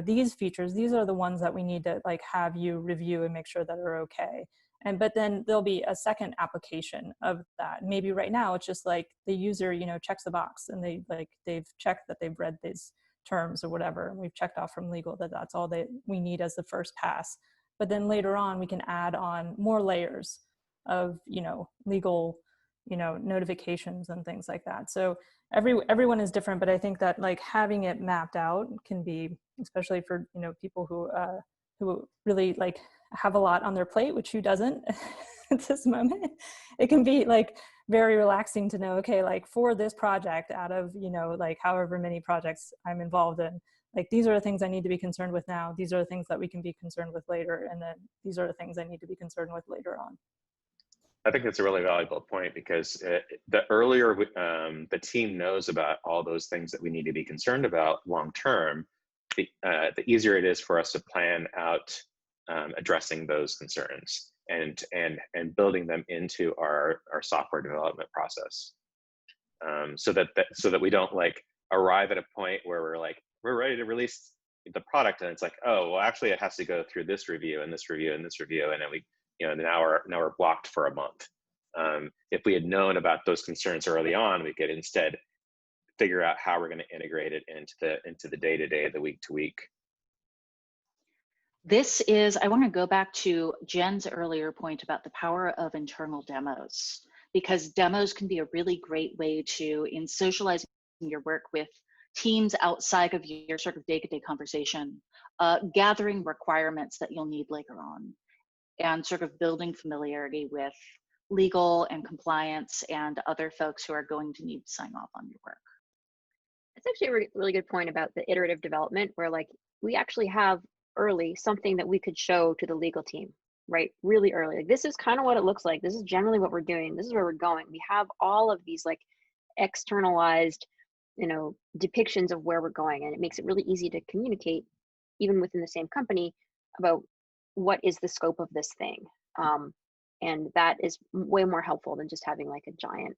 A: these features, these are the ones that we need to like have you review and make sure that are okay. But then there'll be a second application of that. Maybe right now it's just like the user, checks the box and they've checked that they've read these terms or whatever. And we've checked off from legal that that's all that we need as the first pass. But then later on, we can add on more layers of, legal, notifications and things like that. So everyone is different, but I think that like having it mapped out can be, especially for, people who really like have a lot on their plate, which who doesn't at this moment, it can be like very relaxing to know, okay, like for this project out of, like however many projects I'm involved in, like these are the things I need to be concerned with now. These are the things that we can be concerned with later. And then these are the things I need to be concerned with later on.
D: I think that's a really valuable point, because the earlier the team knows about all those things that we need to be concerned about long term, the easier it is for us to plan out addressing those concerns and building them into our software development process, so that we don't like arrive at a point where we're ready to release the product and it's like, oh well, actually it has to go through this review and this review and this review, and then we now we're blocked for a month. If we had known about those concerns early on, we could instead figure out how we're going to integrate it into the day-to-day, the week-to-week.
E: I want to go back to Jen's earlier point about the power of internal demos, because demos can be a really great way to, in socializing your work with teams outside of your sort of day-to-day conversation, gathering requirements that you'll need later on, and sort of building familiarity with legal and compliance and other folks who are going to need to sign off on your work.
C: That's actually a really good point about the iterative development, where like we actually have early something that we could show to the legal team, right? Really early. Like, this is kind of what it looks like. This is generally what we're doing. This is where we're going. We have all of these like externalized, depictions of where we're going, and it makes it really easy to communicate even within the same company about what is the scope of this thing. And that is way more helpful than just having like a giant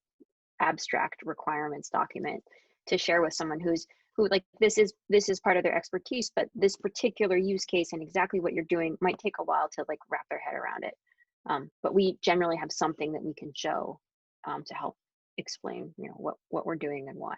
C: abstract requirements document to share with someone who like, this is part of their expertise, but this particular use case and exactly what you're doing might take a while to like wrap their head around it. But we generally have something that we can show to help explain, what we're doing and why.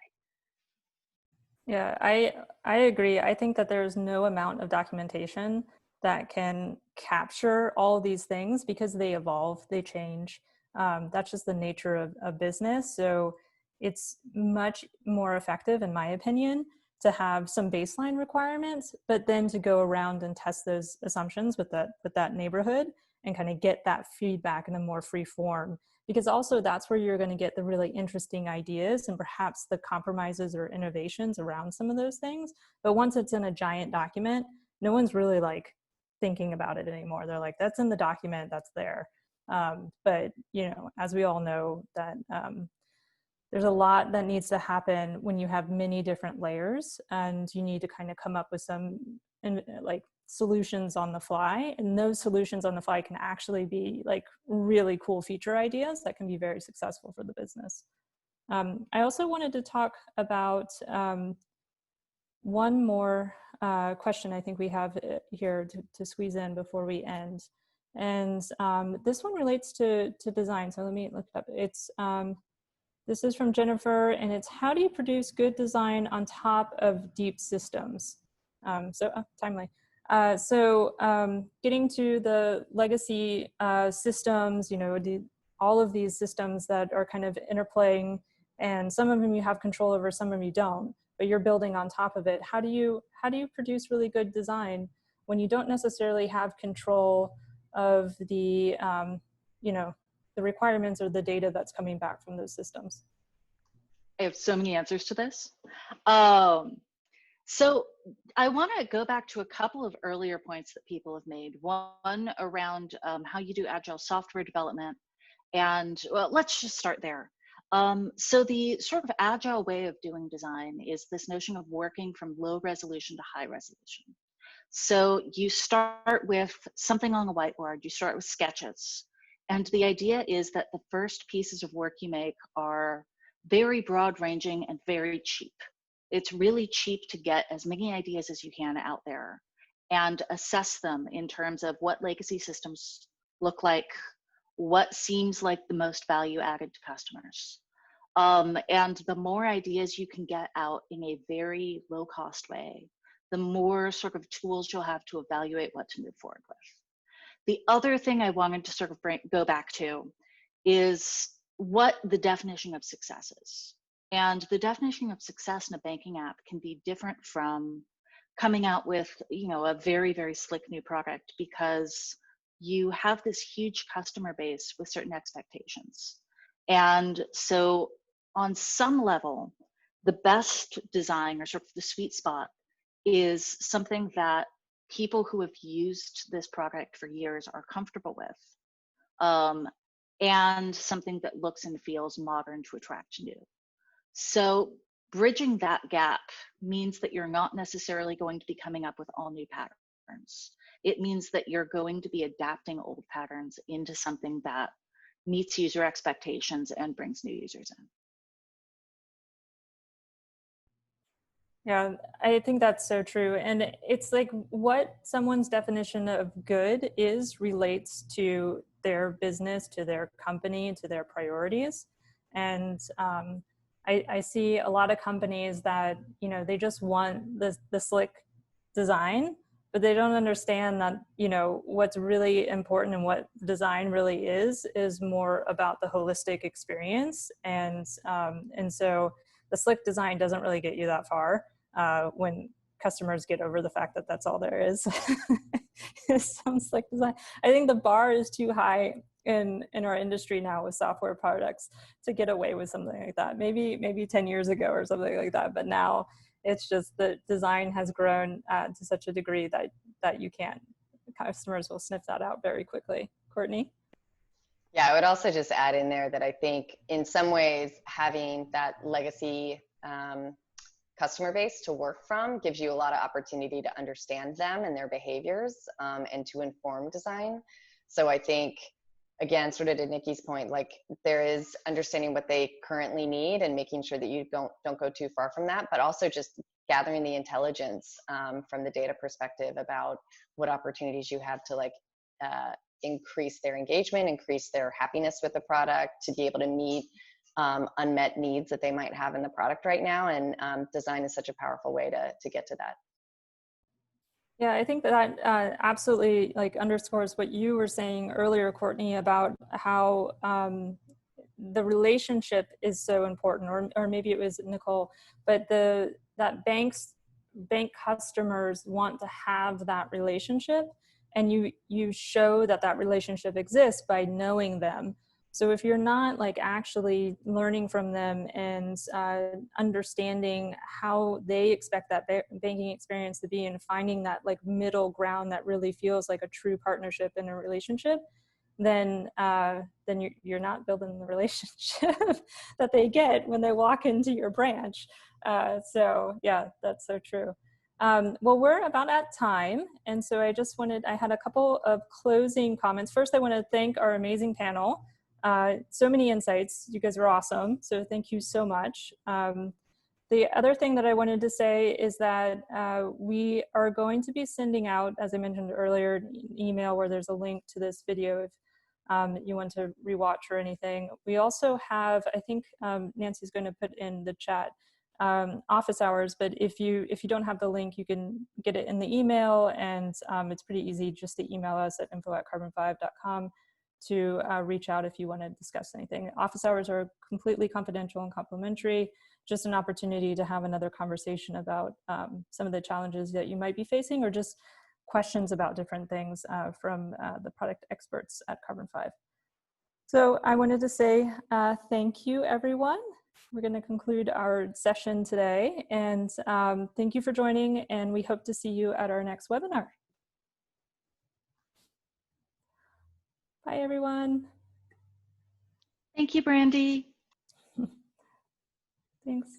A: Yeah, I agree. I think that there's no amount of documentation that can capture all of these things, because they evolve, they change. That's just the nature of business. So it's much more effective, in my opinion, to have some baseline requirements, but then to go around and test those assumptions with that neighborhood and kind of get that feedback in a more free form. Because also that's where you're going to get the really interesting ideas and perhaps the compromises or innovations around some of those things. But once it's in a giant document, no one's really like thinking about it anymore. They're like, that's in the document, that's there. But as we all know, that there's a lot that needs to happen when you have many different layers, and you need to kind of come up with some like solutions on the fly. And those solutions on the fly can actually be like really cool feature ideas that can be very successful for the business. I also wanted to talk about one more question I think we have here to squeeze in before we end. And this one relates to design. So let me look it up. It's this is from Jennifer, and it's, how do you produce good design on top of deep systems? Timely. Getting to the legacy systems, all of these systems that are kind of interplaying, and some of them you have control over, some of them you don't, but you're building on top of it. How do you produce really good design when you don't necessarily have control of the the requirements or the data that's coming back from those systems?
E: I have so many answers to this. So I want to go back to a couple of earlier points that people have made. One around how you do agile software development. And well, let's just start there. So the sort of agile way of doing design is this notion of working from low resolution to high resolution. So you start with something on the whiteboard, you start with sketches. And the idea is that the first pieces of work you make are very broad ranging and very cheap. It's really cheap to get as many ideas as you can out there and assess them in terms of what legacy systems look like, what seems like the most value added to customers. And the more ideas you can get out in a very low cost way, the more sort of tools you'll have to evaluate what to move forward with. The other thing I wanted to sort of go back to is what the definition of success is. And the definition of success in a banking app can be different from coming out with, you know, a very, very slick new product, because you have this huge customer base with certain expectations. And so on some level, the best design, or sort of the sweet spot, is something that people who have used this product for years are comfortable with, and something that looks and feels modern to attract new. So bridging that gap means that you're not necessarily going to be coming up with all new patterns. It means that you're going to be adapting old patterns into something that meets user expectations and brings new users in.
A: Yeah, I think that's so true. And it's like what someone's definition of good is relates to their business, to their company, to their priorities. And I see a lot of companies that, you know, they just want the slick design, but they don't understand that, you know, what's really important and what design really is more about the holistic experience. And so the slick design doesn't really get you that far. When customers get over the fact that that's all there is. It sounds like design. I think the bar is too high in our industry now with software products to get away with something like that. Maybe 10 years ago or something like that, but now it's just the design has grown to such a degree that you can't, customers will sniff that out very quickly. Courtney?
B: Yeah, I would also just add in there that I think in some ways having that legacy customer base to work from gives you a lot of opportunity to understand them and their behaviors, and to inform design. So I think, again, sort of to Nikki's point, like there is understanding what they currently need and making sure that you don't go too far from that, but also just gathering the intelligence from the data perspective about what opportunities you have to like increase their engagement, increase their happiness with the product, to be able to meet unmet needs that they might have in the product right now. And design is such a powerful way to get to that.
A: Yeah, I think that absolutely like underscores what you were saying earlier, Courtney, about how the relationship is so important, or maybe it was Nicole, but that bank customers want to have that relationship, and you show that relationship exists by knowing them. So if you're not like actually learning from them and understanding how they expect that banking experience to be, and finding that like middle ground that really feels like a true partnership in a relationship, then you're not building the relationship that they get when they walk into your branch. So yeah, that's so true. Well, we're about at time. And so I had a couple of closing comments. First, I want to thank our amazing panel. So many insights. You guys are awesome. So thank you so much. The other thing that I wanted to say is that we are going to be sending out, as I mentioned earlier, an email where there's a link to this video if you want to rewatch or anything. We also have, I think Nancy's going to put in the chat, office hours, but if you don't have the link, you can get it in the email, and it's pretty easy just to email us at info@carbon5.com to reach out if you want to discuss anything. Office hours are completely confidential and complimentary, just an opportunity to have another conversation about some of the challenges that you might be facing, or just questions about different things from the product experts at Carbon 5. So I wanted to say thank you, everyone. We're going to conclude our session today, and thank you for joining, and we hope to see you at our next webinar. Bye, everyone.
E: Thank you, Brandy.
A: Thanks.